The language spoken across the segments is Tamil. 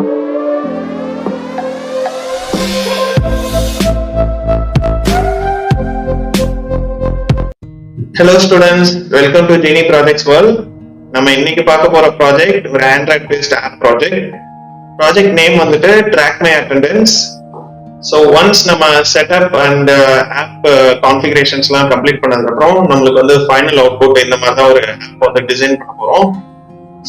Hello students, welcome to Genie Projects World. நம்ம இன்னைக்கு பார்க்க போற ப்ராஜெக்ட் ஒரு Android based app project name வந்துட்டு track my attendance. So once நம்ம செட்டப் அண்ட் ஆப் கான்ஃபிகரேஷன்ஸ்லாம் கம்ப்ளீட் பண்ணதுக்கு அப்புறம் நம்மளுக்கு வந்து ஃபைனல் அவுட்புட் இந்த மாதிரி தான் ஒரு ஆப் வந்து டிசைன் பண்ண போறோம்.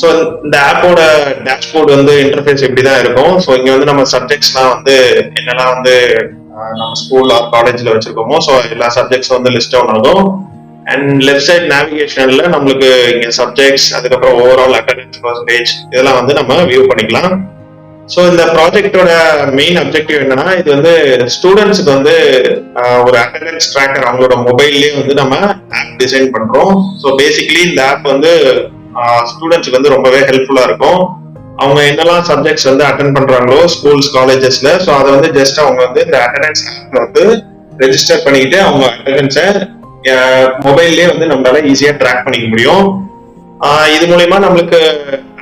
ஸோ இந்த ஆப்போட டேஷ்போர்ட் வந்து இன்டர்ஃபேஸ் இப்படி தான் இருக்கும். ஸோ இங்க வந்து நம்ம சப்ஜெக்ட்ஸ்லாம் வந்து என்னெல்லாம் வந்து நம்ம ஸ்கூல் ஆர் காலேஜ்ல வச்சிருக்கோமோ ஸோ எல்லா சப்ஜெக்ட்ஸ் வந்து லிஸ்ட் டவுன் ஆகும். அண்ட் லெஃப்ட் சைட் நேவிகேஷன்ல நம்மளுக்கு இங்க சப்ஜெக்ட்ஸ், அதுக்கப்புறம் ஓவரால் அட்டெண்டன்ஸ் பர்சன்டேஜ் இதெல்லாம் வந்து நம்ம வியூ பண்ணிக்கலாம். ஸோ இந்த ப்ராஜெக்டோட மெயின் அப்ஜெக்டிவ் என்னன்னா, இது வந்து ஸ்டூடெண்ட்ஸுக்கு வந்து ஒரு அட்டெண்டன்ஸ் ட்ராக்கர் அவங்களோட மொபைல்லேயே வந்து நம்ம ஆப் டிசைன் பண்றோம். ஸோ பேசிக்கலி இந்த ஆப் வந்து ஸ்டூடெண்ட்ஸுக்கு வந்து ரொம்பவே ஹெல்ப்ஃபுல்லா இருக்கும். அவங்க என்னெல்லாம் சப்ஜெக்ட்ஸ் வந்து அட்டென்ட் பண்றாங்களோ ஸ்கூல்ஸ் காலேஜஸ்ல, ஸோ அதை வந்து ஜஸ்ட் அவங்க வந்து இந்த அட்டெண்டன்ஸ் ஆப்ல வந்து ரெஜிஸ்டர் பண்ணிக்கிட்டு அவங்க அட்டெண்டன்ஸை மொபைல்லேயே வந்து நம்மளால ஈஸியா ட்ராக் பண்ணிக்க முடியும். இது மூலயமா நம்மளுக்கு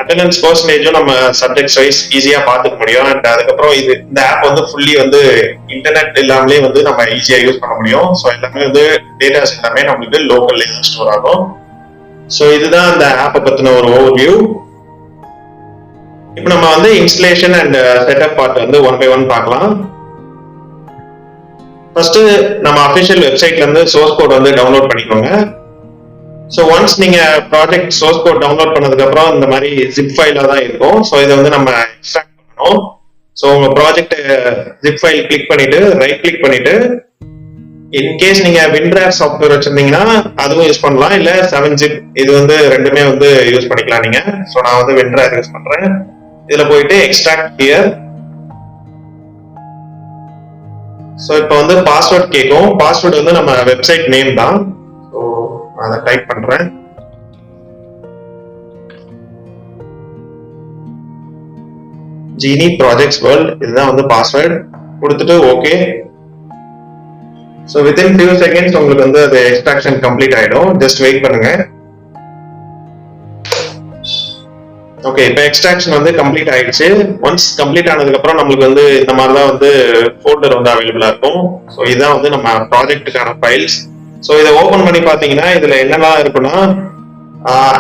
அட்டெண்டன்ஸ் பர்சன்டேஜும் நம்ம சப்ஜெக்ட் வைஸ் ஈஸியா பார்த்துக்க முடியும். அண்ட் அதுக்கப்புறம் இந்த ஆப் வந்து ஃபுல்லி வந்து இன்டர்நெட் இல்லாமலே வந்து நம்ம ஈஸியா யூஸ் பண்ண முடியும். ஸோ எல்லாமே வந்து டேட்டாஸ் எல்லாமே நம்மளுக்கு லோக்கல்லே தான் ஸ்டோர் ஆகும். ஸோ இதுதான் அந்த ஆப்பை பத்தின ஒரு ஓவர்வியூ. இப்போ நம்ம வந்து இன்ஸ்டலேஷன் அண்ட் செட்டப் பார்ட் வந்து ஒன் பை ஒன் பார்க்கலாம். ஃபர்ஸ்ட் நம்ம அஃபிஷியல் வெப்சைட்ல இருந்து சோர்ஸ் கோட் வந்து டவுன்லோட் பண்ணிக்கோங்க. ஸோ ஒன்ஸ் நீங்க ப்ராஜெக்ட் சோர்ஸ் கோட் டவுன்லோட் பண்ணதுக்கு அப்புறம் இந்த மாதிரி ஜிப் ஃபைலா தான் இருக்கும். ஸோ இதை வந்து நம்ம எக்ஸ்ட்ராக்ட் பண்ணணும். ஸோ உங்க ப்ராஜெக்ட் ஜிப் ஃபைல் கிளிக் பண்ணிட்டு ரைட் கிளிக் பண்ணிட்டு, இன்கேஸ் நீங்க விண்ட்ரார் சாஃப்ட்வேர் வச்சிருந்தீங்கன்னா அதுவும் யூஸ் பண்ணலாம், இல்ல 7-zip இது வந்து ரெண்டுமே வந்து யூஸ் பண்ணிக்கலாம் நீங்க. ஸோ நான் வந்து விண்ட்ரார் யூஸ் பண்றேன். இதுல போயிட்டு எக்ஸ்ட்ராக்ட் ஹியர். ஸோ இப்போ வந்து பாஸ்வேர்ட் கேட்கும். பாஸ்வேர்டு வந்து நம்ம வெப்சைட் நேம் தான். ஸோ அதை டைப் பண்றேன். ஜீனி ப்ராஜெக்ட்ஸ் வேர்ல்ட் இதுதான் வந்து பாஸ்வேர்டு. கொடுத்துட்டு okay. So within few seconds உங்களுக்கு வந்து அது எக்ஸ்ட்ராக்ஷன் கம்ப்ளீட் ஆயிடும். ஜஸ்ட் வெயிட் பண்ணுங்க. ஓகே, இப்போ எக்ஸ்ட்ராக்ஷன் வந்து கம்ப்ளீட் ஆயிடுச்சு. ஒன்ஸ் கம்ப்ளீட் ஆனதுக்கு அப்புறம் நம்மளுக்கு வந்து இந்த மாதிரி தான் வந்து ஃபோல்டர் வந்து அவைலபிளா இருக்கும். ஸோ இதுதான் வந்து நம்ம ப்ராஜெக்ட்டுக்கான ஃபைல்ஸ். ஸோ இதை ஓபன் பண்ணி பார்த்தீங்கன்னா இதுல என்னெல்லாம் இருக்குன்னா,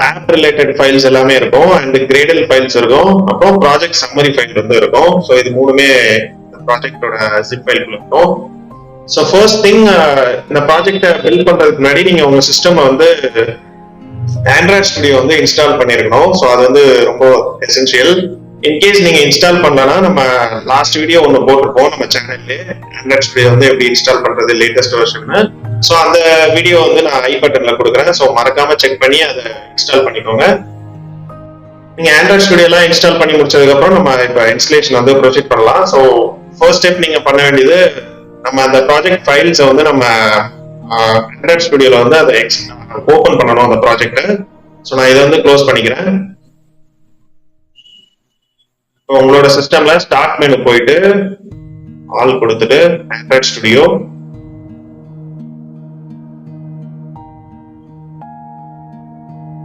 ஆப் ரிலேட்டட் ஃபைல்ஸ் எல்லாமே இருக்கும், அண்ட் கிரேடல் ஃபைல்ஸ் இருக்கும், அப்புறம் ப்ராஜெக்ட் சம்மரி ஃபைல் வந்து இருக்கும். ஸோ இது மூணுமே ப்ராஜெக்டோட ஜிப் ஃபைல்குள்ள இருக்கும். ஸோ ஃபர்ஸ்ட் திங், இந்த ப்ராஜெக்டை பில்ட் பண்றதுக்கு முன்னாடி நீங்க உங்க சிஸ்டம் வந்து ஆண்ட்ராய்ட் ஸ்டுடியோ வந்து இன்ஸ்டால் பண்ணிருக்கணும். ஸோ அது வந்து ரொம்ப எசென்ஷியல். இன்கேஸ் நீங்க இன்ஸ்டால் பண்ணலன்னா நம்ம லாஸ்ட் வீடியோ ஒன்று போட்டிருப்போம் நம்ம சேனல்ல, ஆண்ட்ராய்ட் ஸ்டுடியோ வந்து எப்படி இன்ஸ்டால் பண்றது லேட்டஸ்ட் வெர்ஷன். ஸோ அந்த வீடியோ வந்து நான் ஐ பட்டன்ல கொடுக்குறேன். ஸோ மறக்காம செக் பண்ணி அதை இன்ஸ்டால் பண்ணிக்கோங்க. நீங்க ஆண்ட்ராய்ட் ஸ்டுடியோ எல்லாம் இன்ஸ்டால் பண்ணி முடிச்சதுக்கு அப்புறம் நம்ம இப்போ இன்ஸ்டலேஷன் வந்து ப்ரொசீட் பண்ணலாம். ஸோ ஃபர்ஸ்ட் ஸ்டெப் நீங்க பண்ண வேண்டியது, நம்ம அந்த ப்ராஜெக்ட் ஃபைல்ஸை வந்து நம்ம ஆண்ட்ராய்ட் ஸ்டுடியோல வந்து அதை ஓபன் பண்ணணும் அந்த ப்ராஜெக்ட். ஸோ நான் இதை வந்து க்ளோஸ் பண்ணிக்கிறேன். உங்களோட சிஸ்டம்ல ஸ்டார்ட் மெனு போயிட்டு ஆல் கொடுத்துட்டு ஆண்ட்ராய்ட் ஸ்டுடியோ,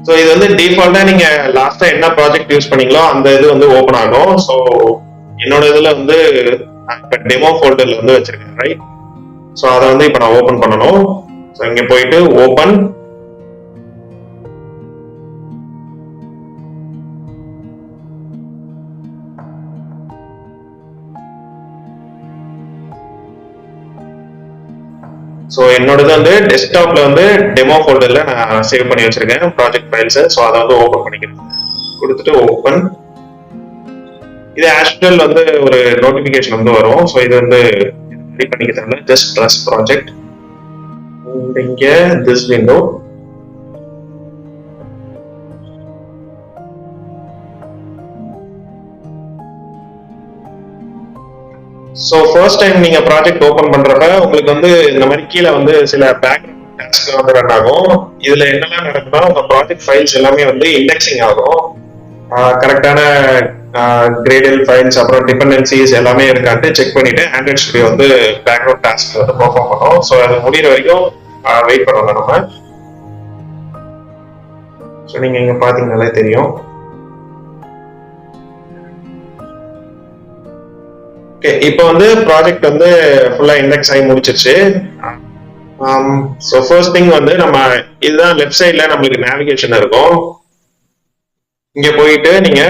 ஸோ இது வந்து டிஃபால்ட்டா நீங்க லாஸ்டா என்ன ப்ராஜெக்ட் யூஸ் பண்ணீங்களோ அந்த இது வந்து ஓபன் ஆகும். ஸோ என்னோட இதுல வந்து இப்ப டெமோ ஃபோல்டர்ல வந்து வச்சிருக்கேன், ரைட்? ஸோ அதை வந்து இப்ப நான் ஓபன் பண்ணணும். ஸோ இங்க போயிட்டு ஓபன். ஸோ என்னோடது வந்து டெஸ்க்டாப்ல வந்து டெமோ ஃபோல்டர்ல நான் சேவ் பண்ணி வச்சிருக்கேன் ப்ராஜெக்ட் ஃபைல்ஸ். ஸோ அதை வந்து ஓபன் பண்ணிக்கிறேன். கொடுத்துட்டு ஓபன். இது ஆக்சுவல் வந்து ஒரு நோட்டிபிகேஷன் வந்து வரும். ஸோ இது வந்து ரெடி பண்ணிக்கிறதுனால ஜஸ்ட் ப்ரெஸ் ப்ராஜெக்ட். இங்க this window. So first time நீங்க ப்ராஜெக்ட் ஓபன் பண்றப்ப உங்களுக்கு வந்து இந்த மாதிரி கீழே வந்து சில பேக்ரவுண்ட் டாஸ்க் வந்து ரன் ஆகும். இதுல என்னெல்லாம் நடக்கும்னா, உங்க ப்ராஜெக்ட் ஃபைல்ஸ் எல்லாமே வந்து இண்டெக்ஸிங் ஆகும். கரெக்டான கிரேடல் ஃபைல்ஸ் அப்புறம் டிபெண்டன்சிஸ் எல்லாமே இருக்கான்ட்டு செக் பண்ணிட்டு ஆண்ட்ராய்ட் ஸ்டுடியோ வந்து பேக்ரவுண்ட் டாஸ்க் வந்து பெர்ஃபார்ம் பண்ணும். ஸோ அது முடிகிற வரைக்கும் வெயிட் பண்ணலாம் நம்ம. ஸோ நீங்க இங்க பாத்தீங்கன்னாலே தெரியும். ஓகே, இப்போ வந்து ப்ராஜெக்ட் வந்து ஃபுல்லா இண்டெக்ஸ் ஆகி முடிச்சிருச்சு. ஸோ ஃபர்ஸ்ட் திங் வந்து நம்ம இதுதான் லெஃப்ட் சைட்ல நம்மளுக்கு நேவிகேஷன் இருக்கும். இங்க போயிட்டு நீங்க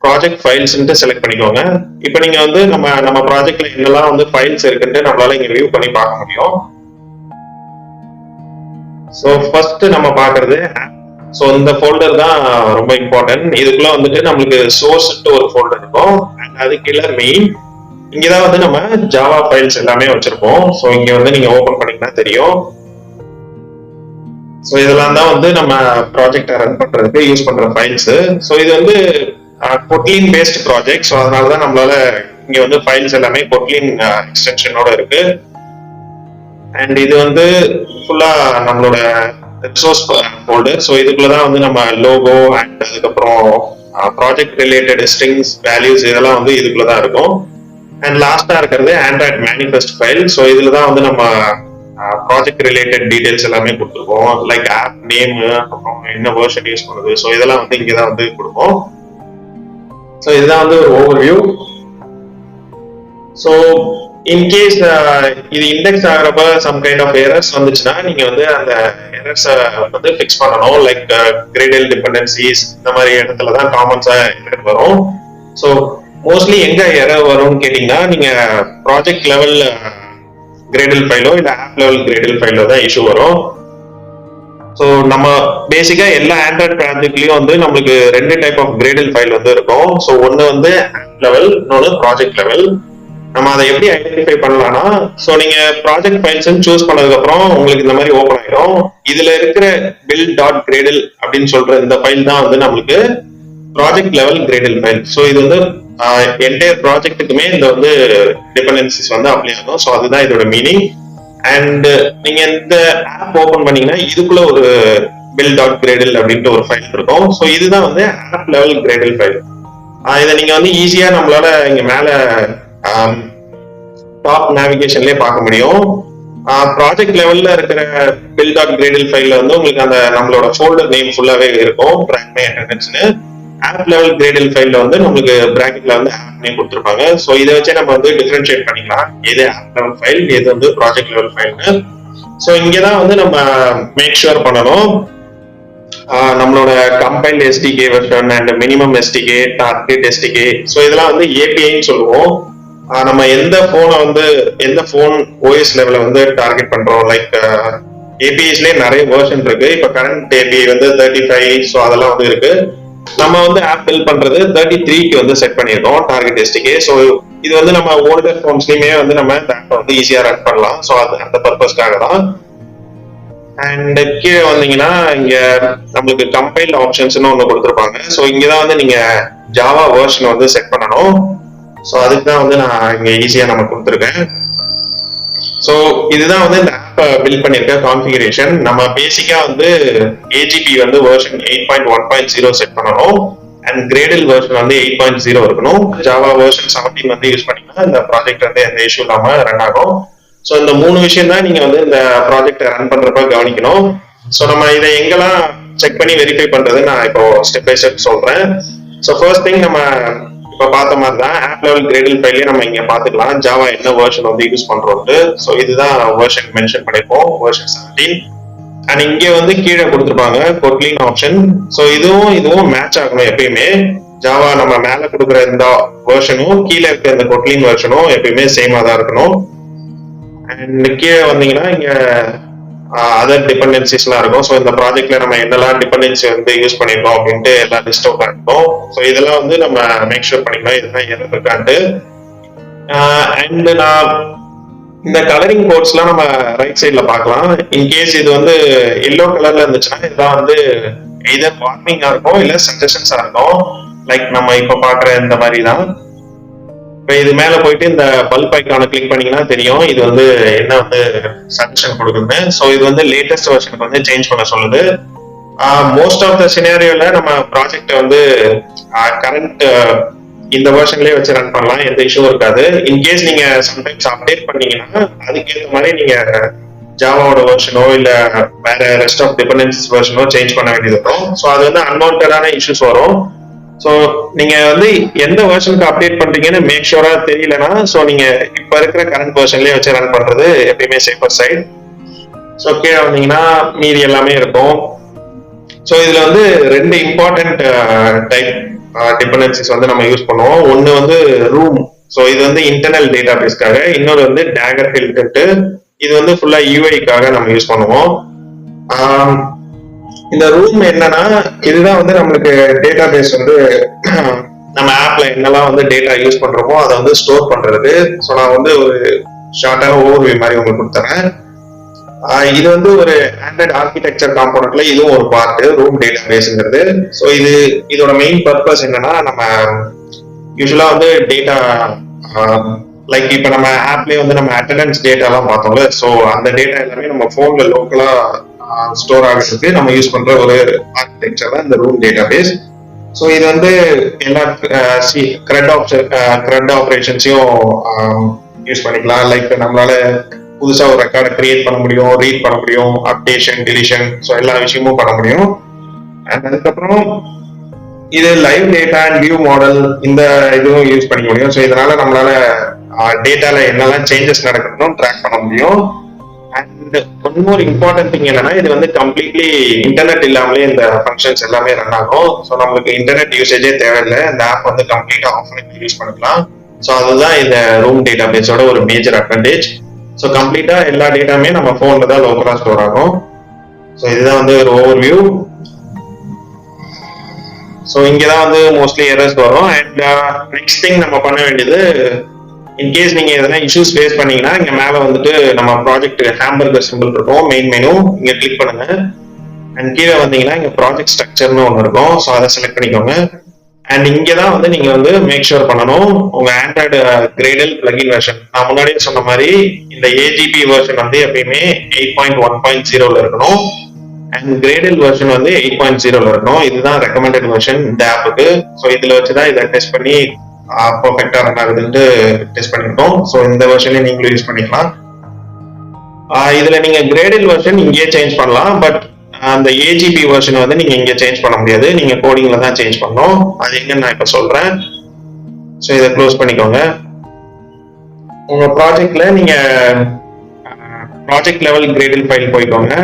ப்ராஜெக்ட் ஃபைல்ஸ்ன்ட்டு செலக்ட் பண்ணிக்கோங்க. இப்போ நீங்க வந்து நம்ம ப்ராஜெக்ட்ல என்னெல்லாம் வந்து ஃபைல்ஸ் இருக்குன்ட்டு நம்மளால இங்க வியூ பண்ணி பார்க்க முடியும். ஸோ ஃபர்ஸ்ட் நம்ம பார்க்கறது ஸோ இந்த ஃபோல்டர் தான் ரொம்ப இம்பார்ட்டன்ட். இதுக்குள்ள வந்துட்டு நம்மளுக்கு சோர்ஸ்ன்ட்டு ஒரு ஃபோல்டர் இருக்கும். அது கீழே மெயின். இங்கதான் வந்து நம்ம ஜாவா ஃபைல்ஸ் எல்லாமே வச்சிருப்போம். ஸோ இங்க வந்து நீங்க ஓபன் பண்ணீங்கன்னா தெரியும். ஸோ இதெல்லாம் தான் வந்து நம்ம ப்ராஜெக்ட் ரன் பண்றதுக்கு யூஸ் பண்ற ஃபைல்ஸ். ஸோ இது வந்து கொட்லின் பேஸ்ட் ப்ராஜெக்ட். ஸோ அதனாலதான் நம்மளால இங்க வந்து ஃபைல்ஸ் எல்லாமே கொட்லின் எக்ஸ்டென்ஷனோட இருக்கு. அண்ட் இது வந்து ஃபுல்லா நம்மளோட ரிசோர்ஸ் ஃபோல்டர். ஸோ இதுக்குள்ளதான் வந்து நம்ம லோகோ அண்ட் அதுக்கப்புறம் ப்ராஜெக்ட் ரிலேட்டட் ஸ்ட்ரிங்ஸ் வேல்யூஸ் இதெல்லாம் வந்து இதுக்குள்ளதான் இருக்கும். அண்ட் லாஸ்டா இருக்கிறது ஆண்ட்ராய்ட் மேனிஃபெஸ்ட் ஃபைல். ஸோ இதுல தான் வந்து நம்ம ப்ராஜெக்ட் ரிலேட்டட் டீடைல்ஸ் எல்லாமே கொடுத்துருக்கோம். லைக் ஆப் நேம், அப்புறம் என்ன வெர்ஷன் யூஸ் பண்ணுது. ஸோ இதெல்லாம் வந்து இங்கே தான் வந்து கொடுப்போம். ஸோ இதுதான் வந்து ஒரு ஓவர்வியூ. ஸோ இன்கேஸ் இது இண்டெக்ஸ் ஆகிறப்ப சம் கைண்ட் ஆஃப் எரர்ஸ் வந்துச்சுன்னா நீங்க வந்து அந்த எரர்ஸ் வந்து ஃபிக்ஸ் பண்ணணும். லைக் கிரேடல் டிபெண்டன்சிஸ் இந்த மாதிரி இடத்துல தான் காமன்ஸா எரர் வரும். ஸோ மோஸ்ட்லி எங்க எரர் வரும்னு கேட்டீங்கன்னா நீங்க ப்ராஜெக்ட் லெவல் கிரேடல் ஃபைலோ இல்ல ஆப் லெவல் கிரேடல் ஃபைலோ தான் இஷ்யூ வரும். ஸோ நம்ம பேசிக்கா எல்லா ஆண்ட்ராய்ட் ப்ராஜெக்ட்லயும் வந்து நம்மளுக்கு ரெண்டு டைப் ஆஃப் கிரேடல் ஃபைல் வந்து இருக்கும். ஸோ ஒன்னு வந்து ஆப் லெவல், இன்னொன்னு ப்ராஜெக்ட் லெவல். நம்ம அதை எப்படி ஐடென்டிஃபை பண்ணலாம்னா, ஸோ நீங்க ப்ராஜெக்ட் ஃபைல்ஸ் சூஸ் பண்ணதுக்கு அப்புறம் உங்களுக்கு இந்த மாதிரி ஓப்பன் ஆயிடும். இதுல இருக்கிற பில் டாட் கிரேடல் அப்படின்னு சொல்ற இந்த ஃபைல் தான் வந்து நம்மளுக்கு project level Gradle file. So இது வந்து என்டையர் ப்ராஜெக்ட்டுக்குமே இந்த வந்து டிபெண்டன்சிஸ் வந்து அப்ளை ஆகும். ஸோ அதுதான் இதோட மீனிங். அண்ட் நீங்க இந்த ஆப் ஓபன் பண்ணீங்கன்னா இதுக்குள்ள ஒரு பில் டாட் கிரேடல் அப்படின்ட்டு ஒரு ஃபைல் இருக்கும். ஸோ இதுதான் வந்து ஆப் லெவல் கிரேடல் ஃபைல். இதை நீங்க வந்து ஈஸியா நம்மளால இங்க மேல டாப் நேவிகேஷன்லயே பார்க்க முடியும். ப்ராஜெக்ட் லெவல்ல இருக்கிற பில் டாட் கிரேடல் ஃபைல்ல வந்து உங்களுக்கு அந்த நம்மளோட ஃபோல்டர் நேம் ஃபுல்லாவே இருக்கும், ட்ராக் மை அட்டெண்டன்ஸ்னு. ஆப் லெவல் கிரேடல் ஃபைல்ல வந்து நம்மளுக்கு பிராக்கெட்ல வந்து ஆப் நேம் கொடுத்துருப்பாங்க. ஸோ இதை வச்சு நம்ம வந்து டிஃபரன்ஷியேட் பண்ணிக்கலாம் எது ஆப் லெவல் ஃபைல், எது வந்து ப்ராஜெக்ட் லெவல் ஃபைல்னு. ஸோ இங்கதான் வந்து நம்ம மேக் ஷுர் பண்ணணும் நம்மளோட compiled SDK version and minimum SDK, target SDK. So இதெல்லாம் வந்து ஏபிஐன்னு சொல்லுவோம். நம்ம எந்த போனை வந்து எந்த போன் ஓஎஸ் லெவல வந்து டார்கெட் பண்றோம். லைக் ஏபிஐஸ்லயே நிறைய வெர்ஷன் இருக்கு. இப்ப கரண்ட் ஏபிஐ வந்து 35. ஸோ அதெல்லாம் வந்து இருக்கு. நம்ம வந்து ஆப் பில் பண்றது 33க்கு வந்து செட் பண்ணிருக்கோம் டார்கெட் எஸ்டிகே. ஸோ இது வந்து நம்ம ஓல்டர் போன்ஸ்லயுமே வந்து நம்ம இந்த ஆப்பை வந்து ஈஸியா ரன் பண்ணலாம். ஸோ அது அந்த பர்பஸ்க்காக தான். அண்ட் கீழே வந்தீங்கன்னா இங்க நம்மளுக்கு கம்பைல் ஆப்ஷன்ஸ்னு ஒண்ணு கொடுத்துருப்பாங்க. ஸோ இங்கதான் வந்து நீங்க ஜாவா வெர்ஷன் வந்து செட் பண்ணணும். ஸோ அதுக்கு தான் வந்து நான் இங்க ஈஸியா நம்ம கொடுத்துருக்கேன். ஸோ இதுதான் வந்து இந்த ஆப்பை பில்ட் பண்ணிருக்க கான்ஃபிகரேஷன். நம்ம பேசிக்கா வந்து ஏஜிபி வந்து வெர்ஷன் 8.1.0 செட் பண்ணணும். அண்ட் கிரேடல் வெர்ஷன் வந்து 8.0 இருக்கணும். ஜாவா வெர்ஷன் 17 வந்து யூஸ் பண்ணீங்கன்னா இந்த ப்ராஜெக்ட் வந்து எந்த இஷ்யூ இல்லாம ரன் ஆகும். ஸோ இந்த 3 விஷயம் தான் நீங்க வந்து இந்த ப்ராஜெக்ட் ரன் பண்றப்ப கவனிக்கணும். ஸோ நம்ம இதை எங்கெல்லாம் செக் பண்ணி வெரிஃபை பண்றது நான் இப்போ ஸ்டெப் பை ஸ்டெப் சொல்றேன். ஸோ ஃபர்ஸ்ட் திங் நம்ம இப்ப பார்த்த மாதிரி தான் ஆப் லெவல் கிரேடல் ஃபைல்லே நம்ம இங்க பாத்துக்கலாம் ஜாவா என்ன வெர்ஷன் வந்து யூஸ் பண்றோம்ட்டு. ஸோ இதுதான் வெர்ஷன் மென்ஷன் பண்ணிருப்போம், வெர்ஷன் 17. அண்ட் இங்க வந்து கீழே கொடுத்துருப்பாங்க கொட்லின் ஆப்ஷன். ஸோ இதுவும் மேட்ச் ஆகணும் எப்பயுமே. ஜாவா நம்ம மேல கொடுக்குற இந்த வெர்ஷனும் கீழே இருக்க இந்த கொட்லின் வெர்ஷனும் எப்பயுமே சேமா தான் இருக்கணும். அண்ட் கீழே வந்தீங்கன்னா இங்க அதர் டிபெண்டன்சிஸ் எல்லாம் இருக்கும். ஸோ இந்த ப்ராஜெக்ட்ல நம்ம என்னெல்லாம் டிபெண்டன்சி வந்து யூஸ் பண்ணிருக்கோம் அப்படின்ட்டு எல்லாம் லிஸ்ட் அவுட் இருக்கும். ஸோ இதெல்லாம் வந்து நம்ம மேக் ஷூர் பண்ணிக்கலாம் இதெல்லாம் எரர் இருக்கான்ட்டு. அண்ட் நான் இந்த கலரிங் கோட்ஸ் எல்லாம் நம்ம ரைட் சைட்ல பார்க்கலாம். இன்கேஸ் இது வந்து எல்லோ கலர்ல இருந்துச்சுன்னா இதெல்லாம் வந்து எதர் வார்னிங்கா இருக்கும் இல்ல சஜஷன்ஸா இருக்கும். லைக் நம்ம இப்ப பாக்குற இந்த மாதிரி தான். இப்ப இது மேல போயிட்டு இந்த பல்ப் ஐக்கான கிளிக் பண்ணீங்கன்னா தெரியும் இது வந்து என்ன வந்து சஜஷன் கொடுக்குது. ஸோ இது வந்து லேட்டஸ்ட் வெர்ஷனுக்கு வந்து சேஞ்ச் பண்ண சொல்லுது. மோஸ்ட் ஆஃப் த சினாரியோல நம்ம ப்ராஜெக்ட் வந்து கரண்ட் இந்த வெர்ஷன்லயே வச்சு ரன் பண்ணலாம், எந்த இஷ்யூ இருக்காது. இன்கேஸ் நீங்க சம்டைம்ஸ் அப்டேட் பண்ணீங்கன்னா அதுக்கேற்ற மாதிரி நீங்க ஜாவாவோட வெர்ஷனோ இல்ல வேற ரெஸ்ட் ஆஃப் டிபெண்டன்சிஸ் வெர்ஷனோ சேஞ்ச் பண்ண வேண்டியது இருக்கும். ஸோ அது வந்து அன்வான்டான இஷ்யூஸ் வரும். ஸோ நீங்க வந்து எந்த வெர்ஷனுக்கு அப்டேட் பண்றீங்கன்னு மேக் ஷூரா தெரியலனா, ஸோ நீங்க இப்ப இருக்கிற கரண்ட் வெர்ஷன்லயே வச்சு ரன் பண்றது எப்பயுமே சேஃபர் சைட். ஸோ கீழே வந்தீங்கன்னா மீதி எல்லாமே இருக்கும். ஸோ இதுல வந்து ரெண்டு இம்பார்ட்டன்ட் டைப் டிபெண்டன்சிஸ் வந்து நம்ம யூஸ் பண்ணுவோம். ஒன்னு வந்து ரூம். ஸோ இது வந்து இன்டர்னல் டேட்டா பேஸ்க்காக, இன்னொரு வந்து டேகர் ஃபில்டர்ட்டு. இது வந்து ஃபுல்லா யூஐக்காக நம்ம யூஸ் பண்ணுவோம். இந்த ரூம் என்னன்னா, இதுதான் வந்து நம்மளுக்கு டேட்டா பேஸ் வந்து நம்ம ஆப்ல என்னெல்லாம் வந்து டேட்டா யூஸ் பண்றோமோ அதை வந்து ஸ்டோர் பண்றது. ஸோ நான் வந்து ஒரு ஷார்ட்டான ஓவர்வியூ மாதிரி உங்களுக்கு கொடுத்துறேன். இது வந்து ஒரு ஆண்ட்ராய்டு ஆர்கிடெக்சர் காம்போனன்ட்ல இதுவும் ஒரு பார்ட், ரூம் டேட்டா பேஸ்ங்கிறது. ஸோ இதோட மெயின் பர்பஸ் என்னன்னா, நம்ம யூஸ்வலா வந்து டேட்டா லைக் இப்ப நம்ம ஆப்லயே வந்து நம்ம அட்டெண்டன்ஸ் டேட்டா எல்லாம் பார்த்தோம்ல, ஸோ அந்த டேட்டா எல்லாமே நம்ம போன்ல லோக்கலா ஸ்டோர் ஆகிறதுக்கு நம்ம யூஸ் பண்ற ஒரு ஆர்கிடெக்சர் தான் இந்த ரூம் டேட்டா பேஸ். ஸோ இது வந்து எல்லா கிரெட் ஆப்ரேஷன்ஸையும் யூஸ் பண்ணிக்கலாம். லைக் நம்மளால புதுசா ஒரு ரெக்கார்டை கிரியேட் பண்ண முடியும், ரீட் பண்ண முடியும், அப்டேஷன், டிலிஷன், ஸோ எல்லா விஷயமும் பண்ண முடியும். அண்ட் அதுக்கப்புறம் இது live data and view model இந்த இதுவும் யூஸ் பண்ணிக்க முடியும். ஸோ இதனால நம்மளால டேட்டால என்னெல்லாம் சேஞ்சஸ் நடக்கணும் ட்ராக் பண்ண முடியும். And one more important thing என்னன்னா, இது வந்து கம்ப்ளீட்லி இன்டர்நெட் இல்லாமலே இந்த ஃபங்க்ஷன்ஸ் எல்லாமே ரன் ஆகும். ஸோ நம்மளுக்கு இன்டர்நெட் யூசேஜே தேவையில்லை, இந்த ஆப் வந்து கம்ப்ளீட்டா ஆஃப்லைன் யூஸ் பண்ணிக்கலாம். ஸோ அதுதான் இந்த ரூம் டேட்டா பேஸோட ஒரு மேஜர் அட்வான்டேஜ். ஸோ கம்ப்ளீட்டா எல்லா டேட்டாமே நம்ம போன்ல தான் லோக்கலா ஸ்டோர் ஆகும். ஸோ இதுதான் வந்து ஒரு ஓவர்வியூ. ஸோ இங்கதான் வந்து மோஸ்ட்லி எரர்ஸ் வரும். அண்ட் நெக்ஸ்ட் திங் நம்ம பண்ண வேண்டியது, இன்கேஸ் நீங்க எதனா இஷ்யூஸ் ஃபேஸ் பண்ணீங்கன்னா, இங்க மேல வந்துட்டு நம்ம ப்ராஜெக்ட் ஹேம்பர்கர் சிம்பிள் இருக்கும், மெயின் மெனு, இங்க கிளிக் பண்ணுங்க. அண்ட் கீழே வந்தீங்கன்னா இங்க ப்ராஜெக்ட் ஸ்ட்ரக்சர்னு ஒன்று இருக்கும். ஸோ அதை செலக்ட் பண்ணிக்கோங்க. அண்ட் இங்கதான் வந்து நீங்க வந்து மேக் ஷூர் பண்ணணும் உங்க ஆண்ட்ராய்டு கிரேடல் பிளகின் வெர்ஷன். நான் முன்னாடியே சொன்ன மாதிரி இந்த ஏஜிபி வெர்ஷன் வந்து எப்பயுமே 8.1.0ல இருக்கணும். அண்ட் கிரேடல் வெர்ஷன் வந்து 8.0ல இருக்கணும். இதுதான் ரெக்கமெண்டட் வெர்ஷன் இந்த ஆப்புக்கு. ஸோ இதுல வச்சுதான் இதை டெஸ்ட் பண்ணி பர்ஃபெக்டா ரன் ஆகுதுன்ட்டு டெஸ்ட் பண்ணிருக்கோம். ஸோ இந்த வெர்ஷனே நீங்களும் யூஸ் பண்ணிக்கலாம். இதுல நீங்க கிரேடல் வெர்ஷன் இங்கேயே சேஞ்ச் பண்ணலாம். பட் அந்த ஏஜிபி வெர்ஷன் வந்து நீங்க இங்க சேஞ்ச் பண்ண முடியாது, நீங்க கோடிங்ல தான் சேஞ்ச் பண்ணணும். அது எங்கன்னு நான் இப்ப சொல்றேன். ஸோ இதை க்ளோஸ் பண்ணிக்கோங்க. உங்க ப்ராஜெக்ட்ல நீங்க ப்ராஜெக்ட் லெவல் கிரேடல் ஃபைல் போய்க்கோங்க.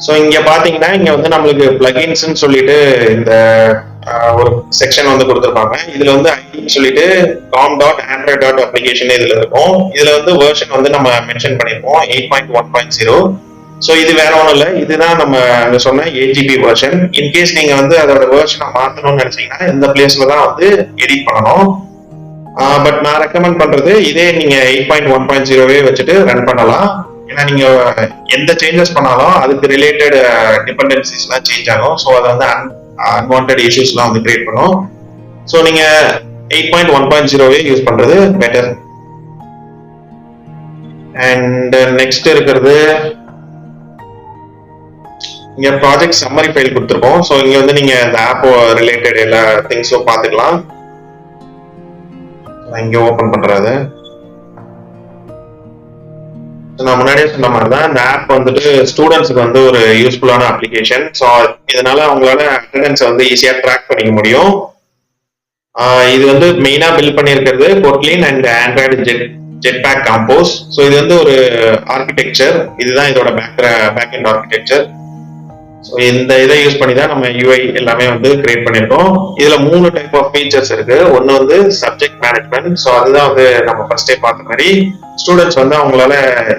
ஸோ இங்க பாத்தீங்கன்னா இங்க வந்து நம்மளுக்கு பிளகின்ஸ்ன்னு சொல்லிட்டு இந்த ஒரு செக்ஷன் வந்து கொடுத்துருப்பாங்க. இதுல வந்து ஐடின்னு சொல்லிட்டு com.android.application இதுல இருக்கும். இதுல வந்து வெர்ஷன் வந்து நம்ம மென்ஷன் பண்ணிருப்போம் 8.1.0. ஸோ இது வேற ஒன்றும் இல்லை, இதுதான் நம்ம சொன்ன ஏஜிபி வெர்ஷன். இன்கேஸ் நீங்க வந்து அதோட வெர்ஷனை மாத்தணும்னு நினைச்சீங்கன்னா இந்த பிளேஸ்ல தான் வந்து எடிட் பண்ணணும். பட் நான் ரெக்கமெண்ட் பண்றது இதே நீங்க 8.1.0வே வச்சுட்டு ரன் பண்ணலாம். ஏன்னா நீங்க எந்த சேஞ்சஸ் பண்ணாலும் அதுக்கு ரிலேட்டட் டிபெண்டன்சிஸ் எல்லாம் சேஞ்ச் ஆகும். ஸோ அதை வந்து அன்வான்ட் இஷ்யூஸ் எல்லாம் வந்து கிரியேட் பண்ணும். ஸோ நீங்க 8.1.0வே யூஸ் பண்றது பெட்டர். அண்ட் நெக்ஸ்ட் இருக்கிறது இங்க ப்ராஜெக்ட் சம்மரி ஃபைல் கொடுத்துருக்கோம். ஸோ இங்க வந்து நீங்க இந்த ஆப் ரிலேட்டட் எல்லா திங்ஸும் பார்த்துக்கலாம். இங்க ஓபன் பண்றது நான் முன்னாடியே சொன்ன மாதிரி தான் இந்த ஆப் வந்துட்டு ஸ்டூடெண்ட்ஸுக்கு வந்து ஒரு யூஸ்ஃபுல்லான அப்ளிகேஷன். ஸோ இதனால அவங்களால அட்டெண்டன்ஸை வந்து ஈஸியா ட்ராக் பண்ணிக்க முடியும். இது வந்து மெயினா பில்ட் பண்ணியிருக்கிறது Kotlin and Android Jetpack Compose. So இது வந்து ஒரு ஆர்கிடெக்சர், இதுதான் இதோட பேக் எண்ட் ஆர்கிடெக்சர். ஸோ இந்த இதை யூஸ் பண்ணி தான் நம்ம யூஐ எல்லாமே வந்து கிரியேட் பண்ணியிருக்கோம். இதுல 3 டைப் ஆஃப் ஃபீச்சர்ஸ் இருக்கு. ஒன்னு வந்து சப்ஜெக்ட் மேனேஜ்மெண்ட். ஸோ அதுதான் வந்து நம்ம ஃபர்ஸ்டே பார்த்த மாதிரி ஸ்டூடெண்ட்ஸ் வந்து அவங்களால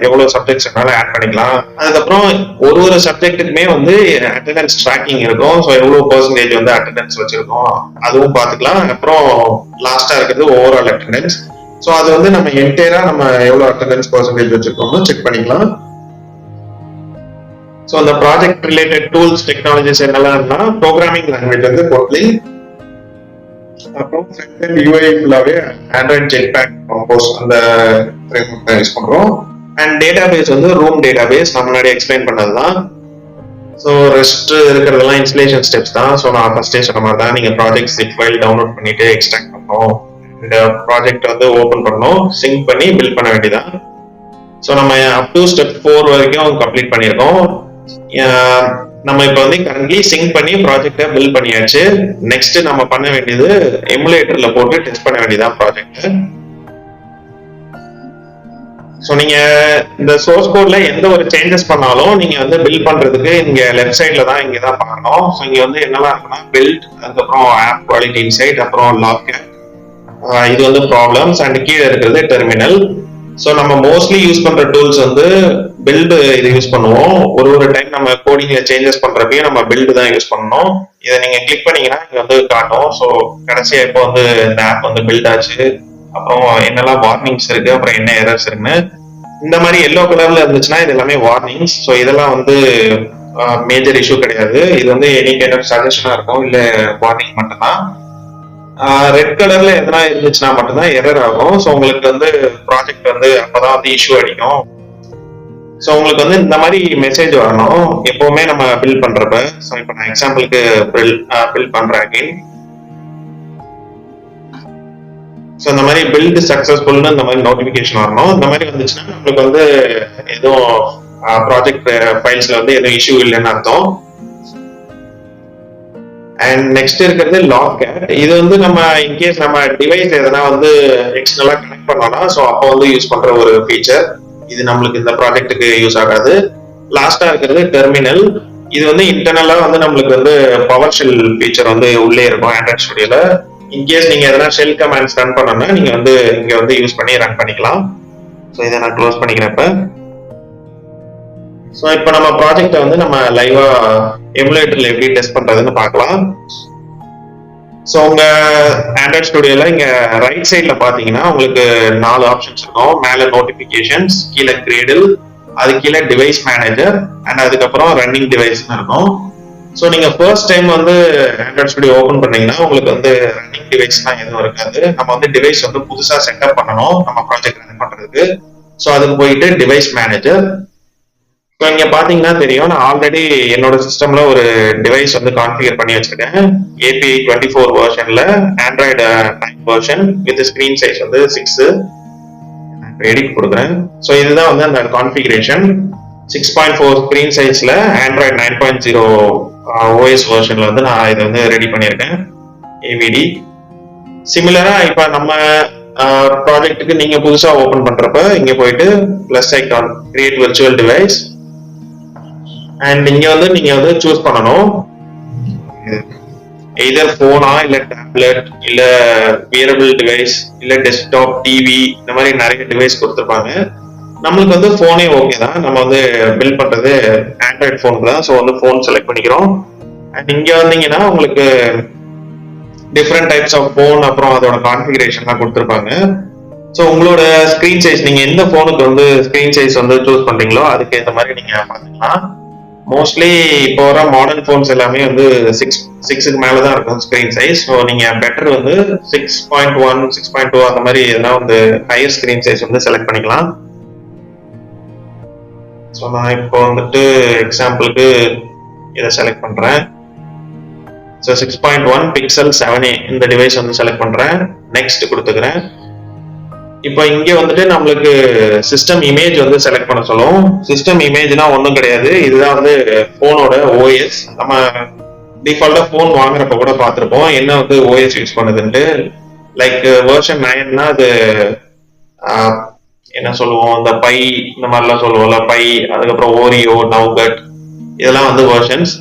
எவ்வளவு சப்ஜெக்ட்ஸ் ஆட் பண்ணிக்கலாம். அதுக்கப்புறம் ஒரு சப்ஜெக்ட்டுக்குமே வந்து அட்டெண்டன்ஸ் ட்ராக்கிங் இருக்கும். ஸோ எவ்வளவு பெர்சன்டேஜ் வந்து அட்டெண்டன்ஸ் வச்சிருக்கோம் அதுவும் பார்த்துக்கலாம். அப்புறம் லாஸ்டா இருக்கிறது ஓவரால் அட்டெண்டன்ஸ். ஸோ அது வந்து நம்ம என்டையரா நம்ம எவ்வளவு அட்டெண்டன்ஸ் பெர்சன்டேஜ் வச்சிருக்கோம்னு செக் பண்ணிக்கலாம். ஸோ அந்த ப்ராஜெக்ட் ரிலேட்டட் டூல்ஸ் டெக்னாலஜிஸ் என்னெல்லாம்னா ப்ரோக்ராமிங் லாங்குவேஜ் வந்து கோட்லின், அப்புறம் ஃப்ரண்ட் அண்ட் யூஐ ஃபுல்லாவே ஆண்ட்ராய்டு ஜெட்பேக் காம்போஸ் அந்த ஃப்ரேம்வொர்க் தான் யூஸ் பண்றோம். அண்ட் டேட்டாபேஸ் வந்து ரூம் டேட்டாபேஸ் நான் முன்னாடி எக்ஸ்பிளைன் பண்ணதுதான். ஸோ ரெஸ்ட் இருக்கிறதெல்லாம் இன்ஸ்டலேஷன் ஸ்டெப்ஸ் தான். ஸோ நான் ஃபர்ஸ்டே சொன்ன மாதிரி தான் நீங்க ப்ராஜெக்ட் ஜிப் ஃபைல் டவுன்லோட் பண்ணிட்டு எக்ஸ்ட்ராக்ட் பண்ணணும், இந்த ப்ராஜெக்ட் வந்து ஓபன் பண்ணணும், சிங்க் பண்ணி பில்ட் பண்ண வேண்டியதான். ஸோ நம்ம அப் டு ஸ்டெப் 4 வரைக்கும் கம்ப்ளீட் பண்ணியிருக்கோம். நம்ம இப்போ வந்து கரண்ட்லி சிங்க் பண்ணி ப்ராஜெக்டை பில்ட் பண்ணியாச்சு. நெக்ஸ்ட் நம்ம பண்ண வேண்டியது எமுலேட்டர்ல போட்டு டெஸ்ட் பண்ண வேண்டியதான் ப்ராஜெக்ட். ஸோ நீங்க இந்த சோர்ஸ் கோட்ல எந்த ஒரு சேஞ்சஸ் பண்ணாலும் நீங்க வந்து பில்ட் பண்றதுக்கு இங்க லெஃப்ட் சைட்ல தான் இங்க தான் பார்க்கணும். ஸோ இங்க வந்து என்னெல்லாம் இருக்குன்னா பில்ட், அதுக்கப்புறம் ஆப் குவாலிட்டி இன்சைட், அப்புறம் லாக், இது வந்து ப்ராப்ளம்ஸ், அண்ட் கீழே இருக்கிறது டெர்மினல். ஸோ நம்ம மோஸ்ட்லி யூஸ் பண்ற டூல்ஸ் வந்து பில்டு இது யூஸ் பண்ணுவோம். ஒரு டைம் நம்ம கோடிங்ல சேஞ்சஸ் பண்றப்பையும் நம்ம பில்டு தான் யூஸ் பண்ணணும். இதை நீங்க கிளிக் பண்ணீங்கன்னா இங்க வந்து காட்டும். ஸோ கடைசியா இப்போ வந்து இந்த ஆப் வந்து பில்ட் ஆச்சு, அப்புறம் என்னெல்லாம் வார்னிங்ஸ் இருக்கு, அப்புறம் என்ன எரர்ஸ் இருக்குன்னு. இந்த மாதிரி எல்லோ கலர்ல இருந்துச்சுன்னா இது எல்லாமே வார்னிங்ஸ். ஸோ இதெல்லாம் வந்து மேஜர் இஷ்யூ கிடையாது. இது வந்து எனி கைண்ட் ஆஃப் சஜஷனா இருக்கும், இல்ல வார்னிங் மட்டும்தான். ரெட் கலர்ல எதனா இருந்துச்சுன்னா மட்டும்தான் எரர் ஆகும். ஸோ உங்களுக்கு வந்து ப்ராஜெக்ட் வந்து அப்பதான் வந்து இஷ்யூ அடிக்கும். ஸோ உங்களுக்கு வந்து இந்த மாதிரி மெசேஜ் வரணும் எப்பவுமே நம்ம பில்ட் பண்றப்ப. ஸோ இப்போ நான் எக்ஸாம்பிளுக்கு பில்ட் பண்றேன் அகைன். ஸோ இந்த மாதிரி பில்ட் சக்சஸ்ஃபுல்னு இந்த மாதிரி நோட்டிபிகேஷன் வரணும். இந்த மாதிரி வந்துச்சுன்னா நம்மளுக்கு வந்து எதுவும் ப்ராஜெக்ட் ஃபைல்ஸ்ல வந்து எதுவும் இஷ்யூ இல்லைன்னு அர்த்தம். அண்ட் நெக்ஸ்ட் இருக்கிறது லாக். இது வந்து நம்ம இன்கேஸ் நம்ம டிவைஸ் எதனா வந்து எக்ஸ்டர்னலா கனெக்ட் பண்ணோம்னா ஸோ அப்போ வந்து யூஸ் பண்ற ஒரு ஃபீச்சர். இது நம்மளுக்கு இந்த ப்ராஜெக்ட்டுக்கு யூஸ் ஆகாது. லாஸ்டா இருக்கிறது டெர்மினல். இது வந்து இன்டர்னலா வந்து நம்மளுக்கு வந்து பவர் ஷெல் ஃபீச்சர் வந்து உள்ளே இருக்கும் ஆண்ட்ராய்ட் ஸ்டுடியோல. இன்கேஸ் நீங்க எதனா ஷெல் கமாண்ட்ஸ் ரன் பண்ணணும்னா நீங்க வந்து இங்க வந்து யூஸ் பண்ணி ரன் பண்ணிக்கலாம். ஸோ இதை நான் க்ளோஸ் பண்ணிக்கிறேன் இப்ப. ஸோ இப்போ நம்ம ப்ராஜெக்டை வந்து நம்ம லைவா எமுலேட்டர்ல எப்படி டெஸ்ட் பண்றதுன்னு பார்க்கலாம். ஸோ உங்க ஆண்ட்ராய்ட் ஸ்டுடியோல இங்க ரைட் சைட்ல பாத்தீங்கன்னா உங்களுக்கு 4 ஆப்ஷன்ஸ் இருக்கும். மேல நோட்டிபிகேஷன்ஸ், கீழே கிரேடில், அது கீழே டிவைஸ் மேனேஜர், அண்ட் அதுக்கப்புறம் ரன்னிங் டிவைஸ்னு இருக்கும். ஸோ நீங்க ஃபர்ஸ்ட் டைம் வந்து ஆண்ட்ராய்ட் ஸ்டுடியோ ஓபன் பண்ணீங்கன்னா உங்களுக்கு வந்து ரன்னிங் டிவைஸ்லாம் எதுவும் இருக்காது. நம்ம வந்து டிவைஸ் வந்து புதுசா செட்டப் பண்ணணும் நம்ம ப்ராஜெக்ட் ரன் பண்றதுக்கு. ஸோ அதுக்கு போயிட்டு டிவைஸ் மேனேஜர். இப்போ இங்க பாத்தீங்கன்னா தெரியும், நான் ஆல்ரெடி என்னோட சிஸ்டம்ல ஒரு டிவைஸ் வந்து கான்ஃபிகர் பண்ணி வச்சிருக்கேன். API 24 வெர்ஷன்ல Android 9 version with screen size வந்து 6. எடிட் கொடுக்குறேன். ஸோ இதுதான் வந்து அந்த கான்ஃபிகரேஷன். 6.4 ஸ்கிரீன் சைஸ்ல ஆண்ட்ராய்டு 9.0 OS வெர்ஷன்ல வந்து நான் இதை வந்து ரெடி பண்ணியிருக்கேன் AVD. சிமிலரா இப்ப நம்ம ப்ராஜெக்ட்டுக்கு நீங்க புதுசா ஓபன் பண்றப்ப இங்க போயிட்டு plus icon create virtual device, and இங்க வந்து நீங்க வந்து சூஸ் பண்ணணும் எய்தர் போனா இல்ல டேப்லெட் இல்ல வியரபிள் டிவைஸ் இல்ல டெஸ்க்டாப் டிவி, இந்த மாதிரி நிறைய டிவைஸ் கொடுத்துருப்பாங்க. நம்மளுக்கு வந்து போனே ஓகே தான். நம்ம வந்து பில்ட் பண்றது ஆண்ட்ராய்ட் போனுக்கு தான். ஸோ வந்து போன் செலக்ட் பண்ணிக்கிறோம். அண்ட் இங்க வந்தீங்கன்னா உங்களுக்கு டிஃப்ரெண்ட் டைப்ஸ் ஆஃப் போன், அப்புறம் அதோட கான்ஃபிகரேஷன்லாம் கொடுத்துருப்பாங்க. ஸோ உங்களோட ஸ்கிரீன் சைஸ், நீங்க எந்த போனுக்கு வந்து ஸ்கிரீன் சைஸ் வந்து சூஸ் பண்றீங்களோ அதுக்கு ஏற்ற மாதிரி நீங்க பார்த்துக்கலாம். மோஸ்ட்லி இப்போ வர மாடர்ன் போன்ஸ் எல்லாமே வந்து 6க்கு மேல தான் இருக்கும் ஸ்கிரீன் சைஸ். ஸோ நீங்க பெட்டர் வந்து 6.1, 6.2 அந்த மாதிரி எதனா வந்து ஹையர் ஸ்கிரீன் சைஸ் வந்து செலக்ட் பண்ணிக்கலாம். ஸோ நான் இப்போ வந்துட்டு எக்ஸாம்பிளுக்கு இதை செலக்ட் பண்றேன். ஸோ 6.1 பிக்சல் 7A இந்த டிவைஸ் வந்து செலக்ட் பண்றேன். நெக்ஸ்ட் கொடுத்துக்கிறேன். இப்போ இங்க வந்துட்டு நம்மளுக்கு சிஸ்டம் இமேஜ் வந்து செலக்ட் பண்ண சொல்லும். சிஸ்டம் இமேஜ்னா ஒன்றும் கிடையாது, இதுதான் வந்து போனோட OS. நம்ம டிஃபால்ட்டா போன் வாங்குறப்ப கூட பார்த்துருப்போம் என்ன வந்து OS யூஸ் பண்ணுதுன்ட்டு. லைக் வெர்ஷன் 9னா அது என்ன சொல்லுவோம், இந்த பை இந்த மாதிரிலாம் சொல்லுவோம்ல, பை, அதுக்கப்புறம் ஓரியோ, நவ்கட், இதெல்லாம் வந்து வெர்ஷன்ஸ்.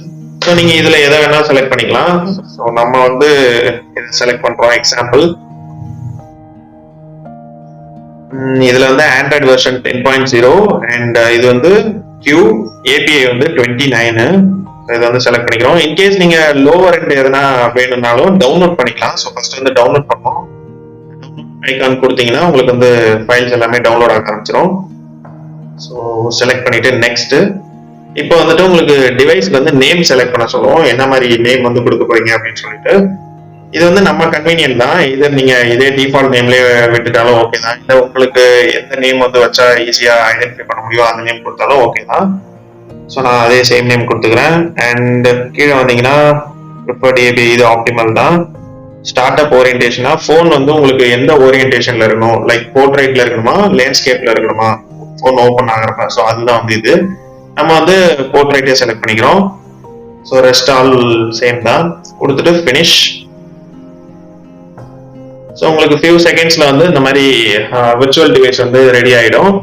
ஸோ நீங்க இதுல எதை வேணா செலக்ட் பண்ணிக்கலாம். ஸோ நம்ம வந்து இதை செலக்ட் பண்றோம் எக்ஸாம்பிள். இதுல வந்து ஆண்ட்ராய்டு வெர்ஷன் 10.0 அண்ட் இது வந்து Q API வந்து 29. இதை வந்து செலக்ட் பண்ணிக்கிறோம். இன்கேஸ் நீங்க லோவர் எண்ட் எதனா வேணும்னாலும் டவுன்லோட் பண்ணிக்கலாம். ஸோ ஃபர்ஸ்ட் வந்து டவுன்லோட் பண்ணோம். ஐகான் கொடுத்தீங்கன்னா உங்களுக்கு வந்து ஃபைல்ஸ் எல்லாமே டவுன்லோட் ஆக ஆரம்பிச்சிடும். ஸோ செலக்ட் பண்ணிட்டு நெக்ஸ்ட். இப்போ வந்துட்டு உங்களுக்கு டிவைஸ்க்கு வந்து நேம் செலக்ட் பண்ண சொல்லுவோம், என்ன மாதிரி நேம் வந்து கொடுக்க போறீங்க அப்படின்னு சொல்லிட்டு. இது வந்து நம்ம கன்வீனியன்ட் தான். இது நீங்க இதே டிஃபால்ட் நேம்லயே விட்டுட்டாலும் ஓகே தான், இல்லை உங்களுக்கு எந்த நேம் வந்து வச்சா ஈஸியா ஐடென்டிஃபை பண்ண முடியும் அந்த நேம் கொடுத்தாலும் ஓகே தான். ஸோ நான் அதே சேம் நேம் கொடுத்துக்கிறேன். அண்ட் கீழே வந்தீங்கன்னா ப்ரிஃபர்ட் API இது ஆப்டிமல் தான். ஸ்டார்ட் அப் ஓரியன்டேஷனா, ஃபோன் வந்து உங்களுக்கு எந்த ஓரியன்டேஷன்ல இருக்கணும், லைக் போர்ட்ரைட்ல இருக்கணுமா லேண்ட்ஸ்கேப்ல இருக்கணுமா ஃபோன் ஓப்பன் ஆகிறப்ப. ஸோ அதுதான் வந்து இது நம்ம வந்து போர்ட்ரைட்டே செலக்ட் பண்ணிக்கிறோம். ஸோ ரெஸ்ட் ஆல் சேம் தான் கொடுத்துட்டு ஃபினிஷ். ஸோ உங்களுக்கு ஃபியூ செகண்ட்ஸ்ல வந்து இந்த மாதிரி விர்ச்சுவல் டிவைஸ் வந்து ரெடி ஆயிடும்.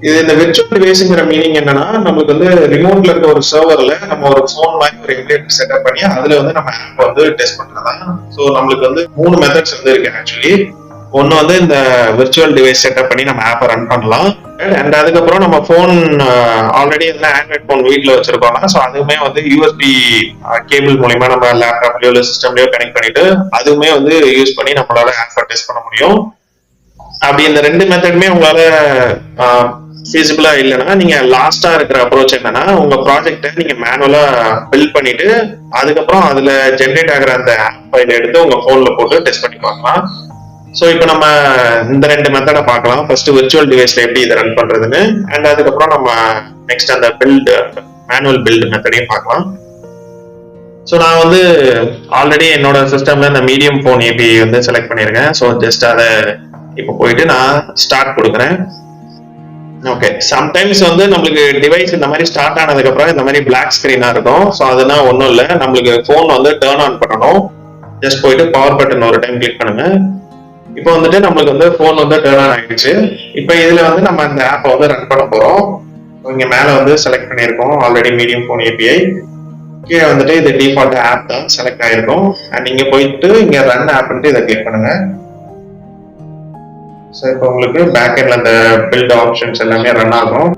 இது இந்த விர்ச்சுவல் டிவைஸ்ங்கிற மீனிங் என்னன்னா, நம்மளுக்கு வந்து ரிமோட்ல இருக்க ஒரு சர்வர்ல நம்ம ஒரு ஃபோன் மாதிரி ஒரு எமுலேட்டர் செட்டப் பண்ணி அதுல வந்து நம்ம ஆப் வந்து டெஸ்ட் பண்றதா. ஸோ நம்மளுக்கு வந்து 3 மெத்தட்ஸ் வந்து இருக்கு ஆக்சுவலி. ஒன்னு வந்து இந்த விர்ச்சுவல் டிவைஸ் செட்டப் பண்ணி நம்ம ஆப்பை ரன் பண்ணலாம். அண்ட் அதுக்கப்புறம் நம்ம ஃபோன் ஆல்ரெடி எதுனா ஆண்ட்ராய்ட் ஃபோன் வீட்டில் வச்சிருக்கோம்னா ஸோ அதுவுமே வந்து யூஎஸ்பி கேபிள் மூலியமா நம்ம லேப்டாப்லயோ இல்லை சிஸ்டம்லயோ கனெக்ட் பண்ணிட்டு அதுவுமே வந்து யூஸ் பண்ணி நம்மளால ஆப்பை டெஸ்ட் பண்ண முடியும். அப்படி இந்த 2 மெத்தடுமே உங்களால ஃபீஸிபிளா இல்லைன்னா நீங்க லாஸ்டா இருக்கிற அப்ரோச் என்னன்னா, உங்க ப்ராஜெக்டை நீங்க மேனுவலா பில்ட் பண்ணிட்டு அதுக்கப்புறம் அதுல ஜென்ரேட் ஆகிற அந்த ஆப் ஃபைல் எடுத்து உங்க போன்ல போட்டு டெஸ்ட் பண்ணி பார்க்கலாம். ஸோ இப்போ நம்ம இந்த 2 மெத்தடை பார்க்கலாம். ஃபர்ஸ்ட் விர்ச்சுவல் டிவைஸ்ல எப்படி இதை ரன் பண்றதுன்னு, அண்ட் அதுக்கப்புறம் நம்ம நெக்ஸ்ட் அந்த மேனுவல் பில்ட் மெத்தடையும் பார்க்கலாம். ஸோ நான் வந்து ஆல்ரெடி என்னோட சிஸ்டம்ல இந்த மீடியம் ஃபோன் ஏபிஐ வந்து செலக்ட் பண்ணியிருக்கேன். ஸோ ஜஸ்ட் அதை இப்போ போயிட்டு நான் ஸ்டார்ட் கொடுக்குறேன். ஓகே, சம்டைம்ஸ் வந்து நம்மளுக்கு டிவைஸ் இந்த மாதிரி ஸ்டார்ட் ஆனதுக்கு அப்புறம் இந்த மாதிரி பிளாக் ஸ்கிரீனா இருக்கும். ஸோ அதுனா ஒன்றும் இல்லை, நம்மளுக்கு ஃபோன் வந்து டேர்ன் ஆன் பண்ணணும். ஜஸ்ட் போயிட்டு பவர் பட்டன் ஒரு டைம் கிளிக் பண்ணுங்க. இப்போ வந்துட்டு நம்மளுக்கு வந்து ஃபோன் வந்து டேர்ன் ஆன் ஆயிடுச்சு. இப்போ இதுல வந்து நம்ம இந்த ஆப்பை வந்து ரன் பண்ண போறோம். இங்க மேல வந்து செலக்ட் பண்ணியிருக்கோம் ஆல்ரெடி மீடியம் ஃபோன் ஏபிஐ. கீழே வந்துட்டு இது டிஃபால்ட் ஆப் தான் செலக்ட் ஆயிருக்கும். அண்ட் இங்க போயிட்டு இங்க ரன் ஆப்ன்ட்டு இதை கிளிக் பண்ணுங்க. ஸோ இப்போ உங்களுக்கு பேக் எண்ட்ல அந்த பில்ட் ஆப்ஷன்ஸ் எல்லாமே ரன் ஆகும்.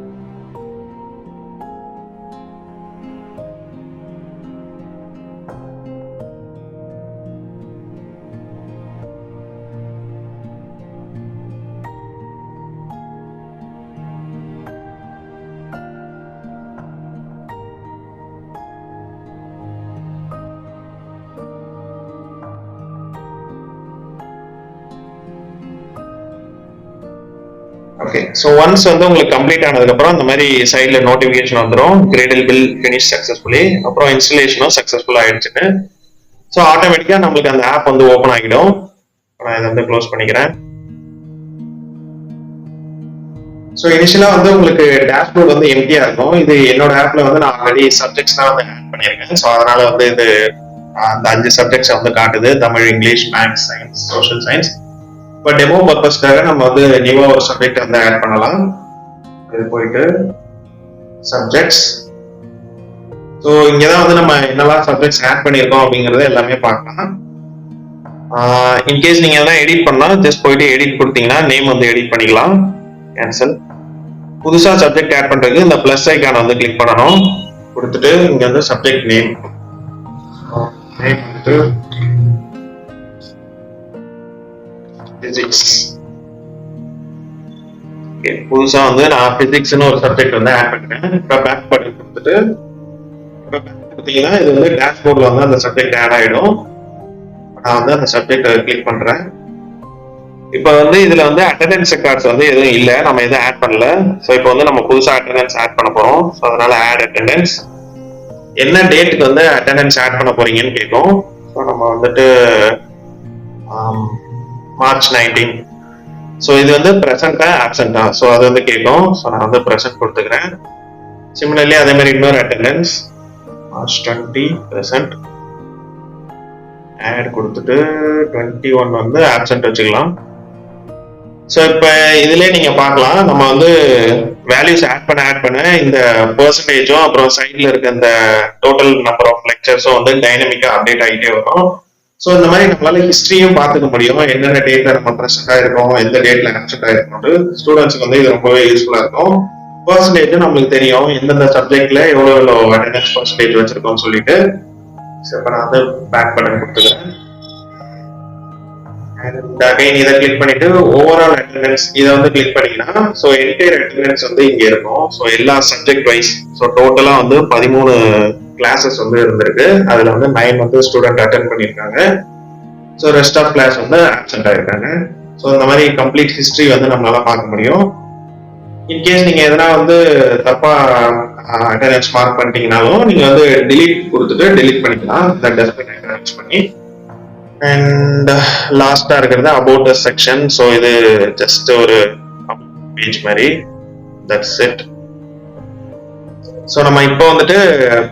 ஓகே, ஸோ ஒன்ஸ் வந்து உங்களுக்கு கம்ப்ளீட் ஆனதுக்கப்புறம் இந்த மாதிரி சைடில் நோட்டிஃபிகேஷன் வந்துடும், கிரேடல் பில் ஃபினிஷ் சக்ஸஸ்ஃபுல்லி, அப்புறம் இன்ஸ்டலேஷனும் சக்ஸஸ்ஃபுல்லாக ஆயிடுச்சுன்னு. ஸோ ஆட்டோமேட்டிக்காக நம்மளுக்கு அந்த ஆப் வந்து ஓப்பன் ஆகிடும். நான் இதை வந்து க்ளோஸ் பண்ணிக்கிறேன். ஸோ இனிஷியலாக வந்து உங்களுக்கு டேஷ்போர்ட் வந்து எம்டியாக இருக்கும். இது என்னோட ஆப்ல வந்து நான் ஆல்ரெடி சப்ஜெக்ட்ஸ் தான் வந்து ஆட் பண்ணியிருக்கேன். ஸோ அதனால வந்து இது அந்த 5 சப்ஜெக்ட்ஸ் வந்து காட்டுது: Tamil, English, maths, science, social science. இப்போ டெமோ பர்பஸ்க்காக நம்ம வந்து நியூவா ஒரு சப்ஜெக்ட் வந்து ஆட் பண்ணலாம். இது போயிட்டு சப்ஜெக்ட்ஸ். ஸோ இங்கதான் வந்து நம்ம என்னெல்லாம் சப்ஜெக்ட்ஸ் ஆட் பண்ணியிருக்கோம் அப்படிங்கறத எல்லாமே பார்க்கலாம். இன்கேஸ் நீங்க எல்லாம் எடிட் பண்ணா ஜஸ்ட் போயிட்டு எடிட் கொடுத்தீங்கன்னா நேம் வந்து எடிட் பண்ணிக்கலாம். கேன்சல். புதுசா சப்ஜெக்ட் ஆட் பண்றதுக்கு இந்த பிளஸ் ஐக்கான வந்து கிளிக் பண்ணணும். கொடுத்துட்டு இங்க வந்து சப்ஜெக்ட் நேம் வந்துட்டு பிசிக்ஸ். புதுசா வந்து நான் பிசிக்ஸ்னு ஒரு சப்ஜெக்ட் வந்து ஆட் பண்ணிட்டேன். இப்போ பேக் பட்டன் கொடுத்துட்டு பார்த்தீங்கன்னா இது வந்து டேஷ்போர்ட்ல வந்து அந்த சப்ஜெக்ட் ஆட் ஆயிடும். நான் வந்து அந்த சப்ஜெக்ட் கிளிக் பண்றேன். இப்போ வந்து இதுல வந்து அட்டெண்டன்ஸ் ரெக்கார்ட்ஸ் வந்து எதுவும் இல்லை, நம்ம எதுவும் ஆட் பண்ணல. ஸோ இப்போ வந்து நம்ம புதுசா அட்டெண்டன்ஸ் ஆட் பண்ண போறோம். ஸோ அதனால ஆட் அட்டெண்டன்ஸ். என்ன டேட்டுக்கு வந்து அட்டெண்டன்ஸ் ஆட் பண்ண போறீங்கன்னு கேட்கும். ஸோ நம்ம வந்துட்டு மார்ச் 19. ஸோ இது வந்து ப்ரெசென்டா ஆப்சென்டா, ஸோ அது வந்து கேட்கும். ஸோ நான் வந்து ப்ரெசென்ட் கொடுத்துக்கிறேன். சிமிலர்லி அதே மாதிரி இன்னொரு அட்டெண்டன்ஸ் மார்ச் 20 ப்ரெசென்ட் ஆட் கொடுத்துட்டு 21 வந்து ஆப்சென்ட் வச்சுக்கலாம். ஸோ இப்போ இதுலேயே நீங்க பார்க்கலாம், நம்ம வந்து வேல்யூஸ் ஆட் பண்ண இந்த பெர்சன்டேஜும் அப்புறம் சைட்ல இருக்க இந்த டோட்டல் நம்பர் ஆஃப் லெக்சர்ஸும் வந்து டைனமிக்கா அப்டேட் ஆகிட்டே வரும். ஸோ இந்த மாதிரி நம்மளால ஹிஸ்டரியும் பார்த்துக்க முடியும். என்னென்ன டேட்ல நம்ம ப்ரெசென்ட் ஆயிருக்கோம், எந்த டேட்ல ஆப்சென்ட் ஆயிருக்கோம். ஸ்டூடெண்ட்ஸ்க்கு வந்து இது ரொம்பவே யூஸ்ஃபுல்லா இருக்கும். பெர்சன்டேஜ் நம்மளுக்கு தெரியும், எந்தெந்த சப்ஜெக்ட்ல எவ்வளோ அட்டெண்டன்ஸ் பெர்சன்டேஜ் வச்சிருக்கோம்னு சொல்லிட்டு. இப்போ நான் வந்து பேக் பட்டன் கொடுத்துக்கிறேன். அகைன் இதை கிளிக் பண்ணிட்டு ஓவரால் அட்டெண்டன்ஸ் இதை வந்து கிளிக் பண்ணீங்கன்னா ஸோ என்டையர் அட்டெண்டன்ஸ் வந்து இங்க இருக்கும். ஸோ எல்லா சப்ஜெக்ட் வைஸ் ஸோ டோட்டலா வந்து 13 கிளாஸஸ் வந்து இருந்திருக்கு. அதுல வந்து 9 வந்து ஸ்டூடெண்ட் அட்டென்ட் பண்ணியிருக்காங்க. ஸோ ரெஸ்ட் ஆஃப் கிளாஸ் வந்து ஆப்சென்ட் ஆயிருக்காங்க. ஸோ இந்த மாதிரி கம்ப்ளீட் ஹிஸ்டரி வந்து நம்மளால பார்க்க முடியும். இன்கேஸ் நீங்க எதனா வந்து தப்பா அட்டெண்டன்ஸ் மார்க் பண்ணிட்டீங்கனாலும் நீங்க வந்து டிலீட் கொடுத்துட்டு டிலீட் பண்ணிக்கலாம் இந்த டஸ்ட்பின் ஐக்கான் யூஸ் பண்ணி. அண்ட் லாஸ்டா இருக்கிறது அபவுட் அஸ் செக்ஷன். ஸோ இது ஜஸ்ட் ஒரு பேஜ் மாதிரி. That's it. ஸோ நம்ம இப்போ வந்துட்டு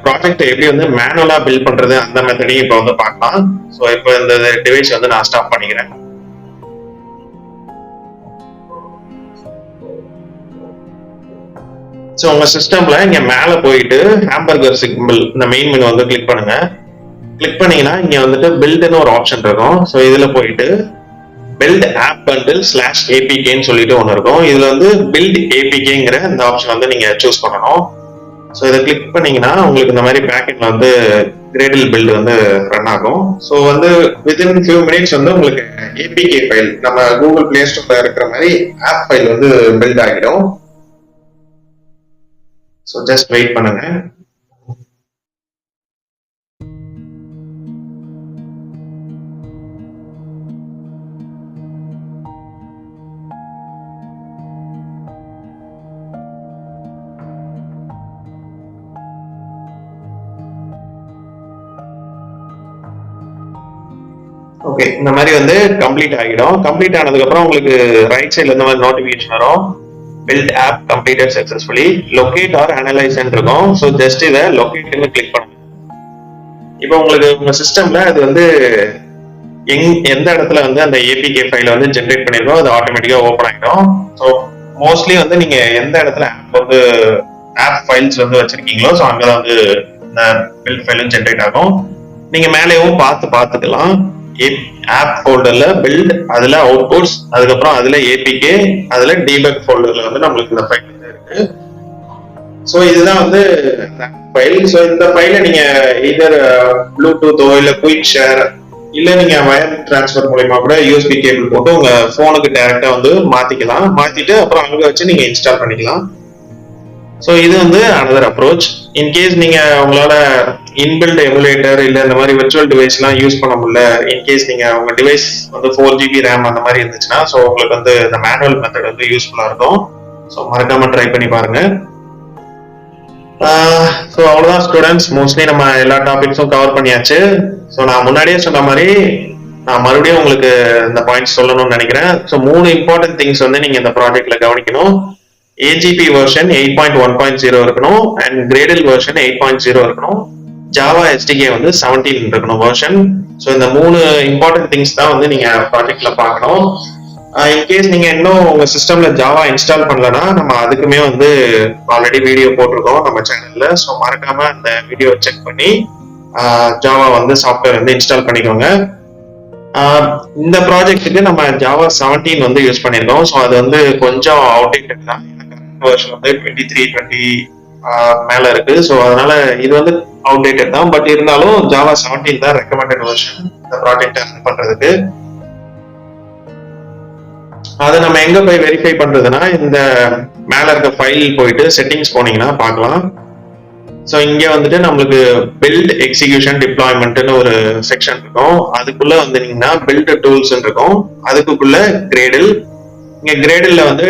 ப்ராஜெக்ட் எப்படி வந்து மேனுவலா பில்ட் பண்றது அந்த மெத்தடையும் இப்போ வந்து பார்க்கலாம். ஸோ இப்போ இந்த டிவைஸ் வந்து நான் ஸ்டாப் பண்ணிக்கிறேன். ஸோ உங்க சிஸ்டம்ல இங்க மேல போயிட்டு ஹாம்பர்கர் சிம்பிள் இந்த மெயின் மெனு வந்து கிளிக் பண்ணுங்க. கிளிக் பண்ணீங்கன்னா இங்க வந்துட்டு பில்ட்னு ஒரு ஆப்ஷன் இருக்கும். ஸோ இதுல போயிட்டு பில்ட் ஆப் பண்டில் / APKன்னு சொல்லிட்டு ஒன்று இருக்கும். இதுல வந்து பில்ட் APKங்கிற இந்த ஆப்ஷன் வந்து நீங்க சூஸ் பண்ணணும். ஸோ இதை கிளிக் பண்ணீங்கன்னா உங்களுக்கு இந்த மாதிரி பேக்கெட்ல வந்து கிரேடில் பில்ட் வந்து ரன் ஆகும். ஸோ வந்து வித்தின் ஃபியூ மினிட்ஸ் வந்து உங்களுக்கு APK ஃபைல் நம்ம கூகுள் பிளே ஸ்டோர்ல இருக்கிற மாதிரி ஆப் ஃபைல் வந்து பில்ட் ஆகிடும். ஸோ ஜஸ்ட் வெயிட் பண்ணுங்க. ஓகே, இந்த மாதிரி வந்து கம்ப்ளீட் ஆகிடும். கம்ப்ளீட் ஆனதுக்கு அப்புறம் உங்களுக்கு ரைட் சைடுல இந்த மாதிரி நோட்டிபிகேஷன் வரும். Build app completed successfully, locate or analyse இருக்கும். ஸோ ஜஸ்ட் இதை லொகேட்னு கிளிக் பண்ணுங்க. இப்போ உங்களுக்கு உங்க சிஸ்டம்ல அது வந்து எந்த இடத்துல வந்து அந்த APK ஃபைல வந்து ஜென்ரேட் பண்ணிருக்கோம் அது ஆட்டோமேட்டிக்கா ஓப்பன் ஆகிடும். ஸோ மோஸ்ட்லி வந்து நீங்க எந்த இடத்துல ஆப் வந்து ஆப் ஃபைல்ஸ் வந்து வச்சிருக்கீங்களோ ஸோ அங்கதான் வந்து இந்த பில்ட் ஃபைலும் ஜென்ரேட் ஆகும். நீங்க மேலேயும் பார்த்துக்கலாம். ஆப் ஃபோல்டர்ல பில்ட், அதுல அவுட்புட்ஸ், அதுக்கப்புறம் அதுல APK, அதுல டீபக் ஃபோல்டர்ல வந்து நம்மளுக்கு இந்த ஃபைல் இருக்கு. ஸோ இதுதான் வந்து ஃபைல். ஸோ இந்த ஃபைல நீங்க இதர் ப்ளூடூத்தோ இல்ல குயிக் ஷேர் இல்ல நீங்க வயர் டிரான்ஸ்ஃபர் மூலமா கூட USB கேபிள் போட்டு உங்க போனுக்கு டைரக்டா வந்து மாத்திக்கலாம். மாத்திட்டு அப்புறம் அங்க வச்சு நீங்க இன்ஸ்டால் பண்ணிக்கலாம். ஸோ இது வந்து அனதர் அப்ரோச். இன்கேஸ் நீங்க உங்களால இன்பில்ட் எமுலேட்டர் இல்ல இந்த மாதிரி விர்ச்சுவல் டிவைஸ் எல்லாம் யூஸ் பண்ண முடியல, இன்கேஸ் நீங்க உங்க டிவைஸ் வந்து 4GB ரேம் அந்த மாதிரி இருந்துச்சுன்னா ஸோ உங்களுக்கு வந்து இந்த மேனுவல் மெத்தட் வந்து யூஸ்ஃபுல்லா இருக்கும். ஸோ மறக்காம ட்ரை பண்ணி பாருங்க. ஸோ அவ்வளோதான் ஸ்டூடெண்ட்ஸ், மோஸ்ட்லி நம்ம எல்லா டாபிக்ஸும் கவர் பண்ணியாச்சு. ஸோ நான் முன்னாடியே சொன்ன மாதிரி நான் மறுபடியும் உங்களுக்கு இந்த பாயிண்ட்ஸ் சொல்லணும்னு நினைக்கிறேன். ஸோ 3 இம்பார்ட்டன்ட் திங்ஸ் வந்து நீங்க இந்த ப்ராஜெக்ட்ல கவனிக்கணும். AGP வெர்ஷன் 8.1.0 இருக்கணும் அண்ட் கிரேடில் வெர்ஷன் 8.0 இருக்கணும். ஜாவா SDK வந்து 17 இருக்கணும் வெர்ஷன். ஸோ இந்த 3 இம்பார்ட்டன்ட் திங்ஸ் தான் வந்து நீங்க ப்ராஜெக்ட்ல பார்க்கணும். இன்கேஸ் நீங்க இன்னும் உங்க சிஸ்டம்ல ஜாவா இன்ஸ்டால் பண்ணலன்னா நம்ம அதுக்குமே வந்து ஆல்ரெடி வீடியோ போட்டிருக்கோம் நம்ம சேனல்ல. ஸோ மறக்காம அந்த வீடியோ செக் பண்ணி ஜாவா வந்து சாஃப்ட்வேர் வந்து இன்ஸ்டால் பண்ணிக்கோங்க. இந்த ப்ராஜெக்ட்டுக்கு நம்ம ஜாவா 17 வந்து யூஸ் பண்ணியிருக்கோம். ஸோ அது வந்து கொஞ்சம் அவுடேட்டட் தான். வெர்ஷன் வந்து 23, 20 மேல இருக்கு. ஸோ அதனால இது வந்து அவுடேட்டட் தான். பட் இருந்தாலும் ஜாவா 17 தான் ரெக்கமெண்டட் வெர்ஷன் இந்த ப்ராஜெக்ட் ரன் பண்றதுக்கு. அதை நம்ம எங்க போய் வெரிஃபை பண்றதுன்னா இந்த மேல இருக்க ஃபைல் போயிட்டு செட்டிங்ஸ் போனீங்கன்னா பார்க்கலாம். ஸோ இங்க வந்துட்டு நம்மளுக்கு பில்ட் எக்ஸிகியூஷன் டிப்ளாய்மெண்ட்னு ஒரு செக்ஷன் இருக்கும். அதுக்குள்ள வந்தீங்கன்னா பில்ட் டூல்ஸ் இருக்கும். அதுக்குள்ள கிரேடில், இங்க கிரேடில்ல வந்து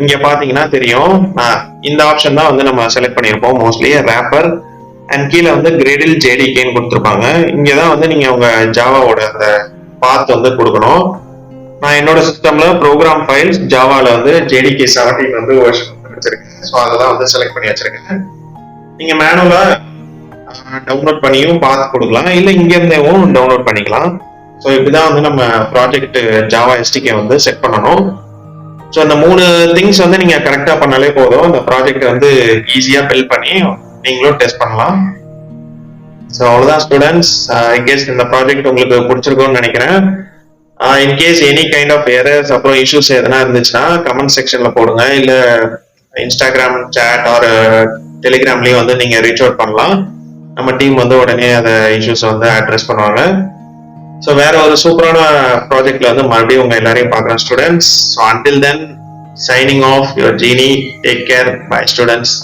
இங்க பாத்தீங்கன்னா தெரியும் இந்த ஆப்ஷன் தான் வந்து நம்ம செலக்ட் பண்ணியிருப்போம் மோஸ்ட்லி ரேப்பர் அண்ட் கீழே வந்து கிரேடில் JDKன்னு கொடுத்துருப்பாங்க. இங்கதான் வந்து நீங்க உங்க ஜாவாவோட அந்த பாத் வந்து கொடுக்கணும். நான் என்னோட சிஸ்டம்ல ப்ரோக்ராம் ஃபைல்ஸ் ஜாவால வந்து JDK 17 வந்து வச்சிருக்கேன். ஸோ அதெல்லாம் வந்து செலக்ட் பண்ணி வச்சிருக்கேன். நீங்க மேனுவலா டவுன்லோட் பண்ணியும் பார்த்து கொடுக்கலாம், இல்ல இங்க இருந்தேவும் டவுன்லோட் பண்ணிக்கலாம். ஸோ இப்படிதான் வந்து நம்ம ப்ராஜெக்ட் ஜாவா SDK வந்து செட் பண்ணணும். ஸோ அந்த 3 திங்ஸ் வந்து நீங்க கரெக்டா பண்ணாலே போதும், இந்த ப்ராஜெக்ட் வந்து ஈஸியா பில்ட் பண்ணி நீங்களும் டெஸ்ட் பண்ணலாம். ஸோ அவ்வளவுதான் ஸ்டூடெண்ட்ஸ். இன்கேஸ் இந்த ப்ராஜெக்ட் உங்களுக்கு பிடிச்சிருக்கும்னு நினைக்கிறேன். In case any kind of errors அப்புறம் இஷ்யூஸ் எதனா இருந்துச்சுன்னா கமெண்ட் செக்ஷன்ல போடுங்க, இல்ல இன்ஸ்டாகிராம் சேட் ஆர் டெலிகிராம்லயும் வந்து நீங்க ரீச் அவுட் பண்ணலாம். நம்ம டீம் வந்து உடனே அந்த இஷ்யூஸ் வந்து அட்ரஸ் பண்ணுவாங்க. ஸோ வேற ஒரு சூப்பரான ப்ராஜெக்ட்ல வந்து மறுபடியும் உங்க எல்லாரையும் பார்க்குறேன் students. So until then, signing off your Genie. Take care. Bye students.